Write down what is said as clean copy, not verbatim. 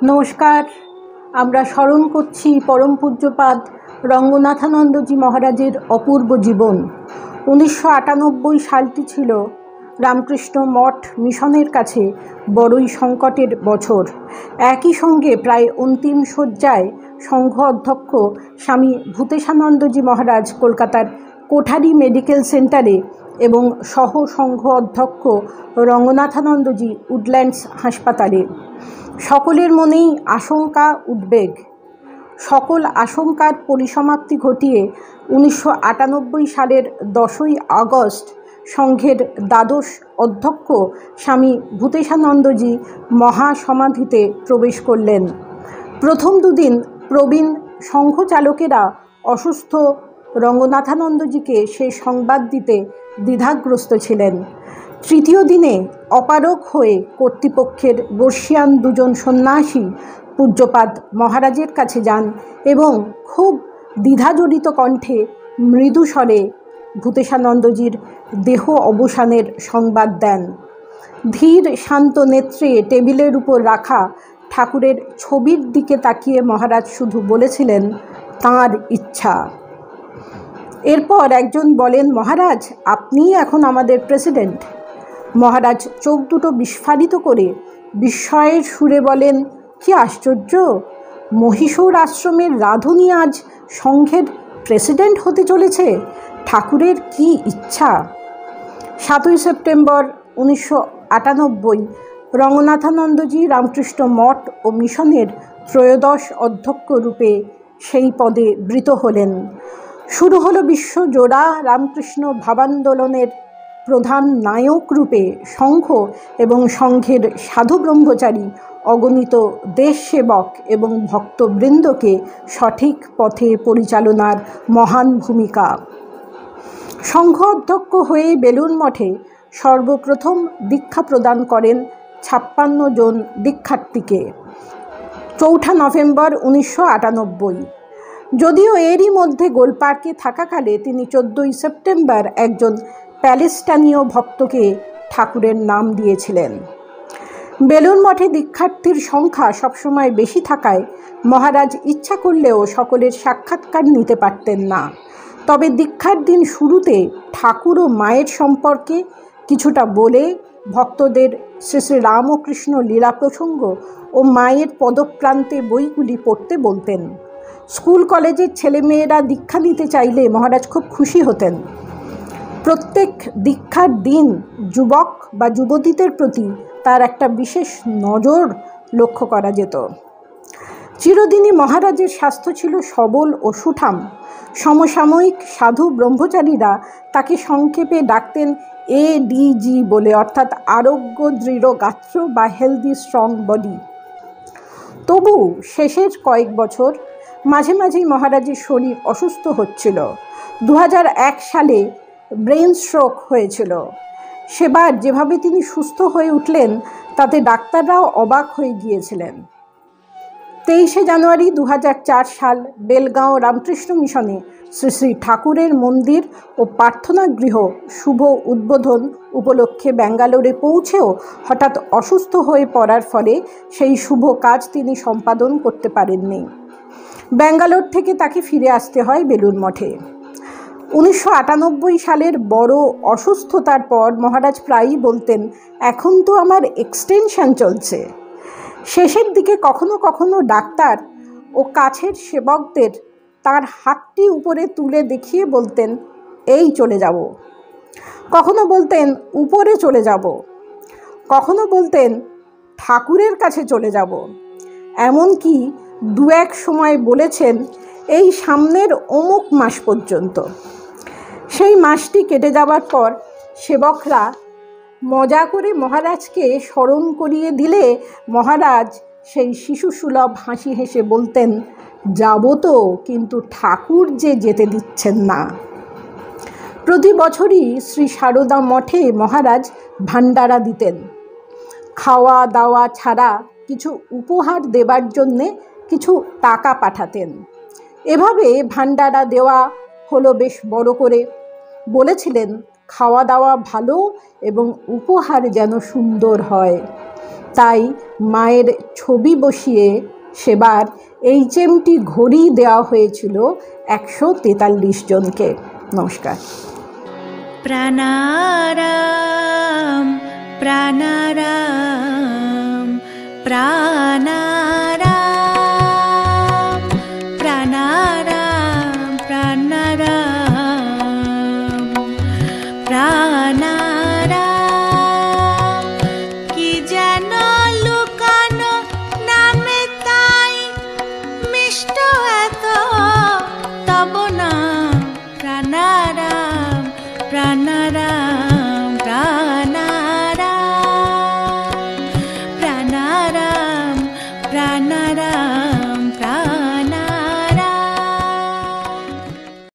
নমস্কার। আমরা স্মরণ করছি পরম পূজ্যপাদ রঙ্গনাথানন্দজি মহারাজের অপূর্ব জীবন। 1998 সালটি ছিল রামকৃষ্ণ মঠ মিশনের কাছে বড়ই সংকটের বছর। একই সঙ্গে প্রায় অন্তিম শয্যায় সংঘ অধ্যক্ষ স্বামী ভূতেশানন্দজি মহারাজ কলকাতার কোঠারি মেডিকেল সেন্টারে এবং সহ সংঘ অধ্যক্ষ রঙ্গনাথানন্দজি উডল্যান্ডস হাসপাতালে। সকলের মনেই আশঙ্কা, উদ্বেগ। সকল আশঙ্কার পরিসমাপ্তি ঘটিয়ে 1998 সালের 10ই আগস্ট সংঘের দ্বাদশ অধ্যক্ষ স্বামী ভূতেশানন্দজি মহাসমাধিতে প্রবেশ করলেন। প্রথম দুদিন প্রবীণ সংঘচালকেরা অসুস্থ রঙ্গনাথানন্দজিকে সে সংবাদ দিতে দ্বিধাগ্রস্ত ছিলেন। তৃতীয় দিনে অপারগ হয়ে কর্তৃপক্ষের বর্ষিয়ান দুজন সন্ন্যাসী পূজ্যপাদ মহারাজের কাছে যান এবং খুব দ্বিধাজড়িত কণ্ঠে মৃদু স্বরে ভূতেশানন্দজির দেহ অবসানের সংবাদ দেন। ধীর শান্ত নেত্রে টেবিলের উপর রাখা ঠাকুরের ছবির দিকে তাকিয়ে মহারাজ শুধু বলেছিলেন, তাঁর ইচ্ছা। এরপর একজন বলেন, মহারাজ, আপনিই এখন আমাদের প্রেসিডেন্ট। মহারাজ চোখ দুটো বিস্ফারিত করে বিস্ময়ের সুরে বলেন, কি আশ্চর্য! মহীশূর আশ্রমের রাধুনী আজ সংঘের প্রেসিডেন্ট হতে চলেছে। ঠাকুরের কি ইচ্ছা! 7ই সেপ্টেম্বর 1998 রঙ্গনাথানন্দজি রামকৃষ্ণ মঠ ও মিশনের ত্রয়োদশ অধ্যক্ষ রূপে সেই পদে বৃত হলেন। শুরু হলো বিশ্বজোড়া রামকৃষ্ণ ভাবান্দোলনের প্রধান নায়ক রূপে সংঘ এবং সংঘের সাধু ব্রহ্মচারী অগণিত দেশসেবক এবং ভক্তবৃন্দকে সঠিক পথে পরিচালনার মহান ভূমিকা। সংঘ অধ্যক্ষ হয়ে বেলুড় মঠে সর্বপ্রথম দীক্ষা প্রদান করেন 56 জন দীক্ষার্থীকে 4 নভেম্বর 1998। যদিও এরই মধ্যে গোলপার্কে থাকাকালে তিনি 14ই সেপ্টেম্বর একজন প্যালেস্টানীয় ভক্তকে ঠাকুরের নাম দিয়েছিলেন। বেলুড় মঠে দীক্ষার্থীর সংখ্যা সবসময় বেশি থাকায় মহারাজ ইচ্ছা করলেও সকলের সাক্ষাৎকার নিতে পারতেন না। তবে দীক্ষার দিন শুরুতে ঠাকুর ও মায়ের সম্পর্কে কিছুটা বলে ভক্তদের শ্রী শ্রী রামকৃষ্ণ লীলা প্রসঙ্গ ও মায়ের পদপ্রান্তে বইগুলি পড়তে বলতেন। স্কুল কলেজের ছেলেমেয়েরা দীক্ষা নিতে চাইলে মহারাজ খুব খুশি হতেন। প্রত্যেক দীক্ষার দিন যুবক বা যুবতীদের প্রতি তার একটা বিশেষ নজর লক্ষ্য করা যেত। চিরদিনই মহারাজের স্বাস্থ্য ছিল সবল ও সুঠাম। সমসাময়িক সাধু ব্রহ্মচারীরা তাকে সংক্ষেপে ডাকতেন ADG বলে, অর্থাৎ আরোগ্য দৃঢ় গাত্র বা হেলদি স্ট্রং বডি। তবু শেষের কয়েক বছর মাঝে মাঝেই মহারাজের শরীর অসুস্থ হচ্ছিল। 2001 সালে ব্রেন স্ট্রোক হয়েছিল। সেবার যেভাবে তিনি সুস্থ হয়ে উঠলেন তাতে ডাক্তাররাও অবাক হয়ে গিয়েছিলেন। 23শে জানুয়ারি 2004 সাল বেলগাঁও রামকৃষ্ণ মিশনে শ্রী শ্রী ঠাকুরের মন্দির ও প্রার্থনা গৃহ শুভ উদ্বোধন উপলক্ষে ব্যাঙ্গালোরে পৌঁছেও হঠাৎ অসুস্থ হয়ে পড়ার ফলে সেই শুভ কাজ তিনি সম্পাদন করতে পারেননি। ব্যাঙ্গালোর থেকে তাকে ফিরে আসতে হয় বেলুড় মঠে। 1998 সালের বড় অসুস্থতার পর মহারাজ প্রায়ই বলতেন, এখন তো আমার এক্সটেনশন চলছে। শেষের দিকে কখনো কখনো ডাক্তার ও কাছের সেবকদের তার হাতটি উপরে তুলে দেখিয়ে বলতেন, এই চলে যাব। কখনো বলতেন, উপরে চলে যাব। কখনো বলতেন, ঠাকুরের কাছে চলে যাব। এমনকি 2-1 সময় বলেছেন, এই সামনের অমুক মাস পর্যন্ত। সেই মাসটি কেটে যাবার পর সেবকরা মজা করে মহারাজকে স্মরণ করিয়ে দিলে মহারাজ সেই শিশুসুলভ হাসি হেসে বলতেন, যাব তো, কিন্তু ঠাকুর যে যেতে দিচ্ছেন না। প্রতি বছরই শ্রী সারদা মঠে মহারাজ ভান্ডারা দিতেন। খাওয়া দাওয়া ছাড়া কিছু উপহার দেবার জন্যে কিছু টাকা পাঠাতেন। এভাবে ভান্ডারা দেওয়া হলো বেশ বড় করে। বলেছিলেন, খাওয়া দাওয়া ভালো এবং উপহার যেন সুন্দর হয়। তাই মায়ের ছবি বসিয়ে সেবার HMT ঘড়ি দেওয়া হয়েছিল 143 জনকে। নমস্কার। প্রাণারাম প্রাণারাম প্রাণারাম।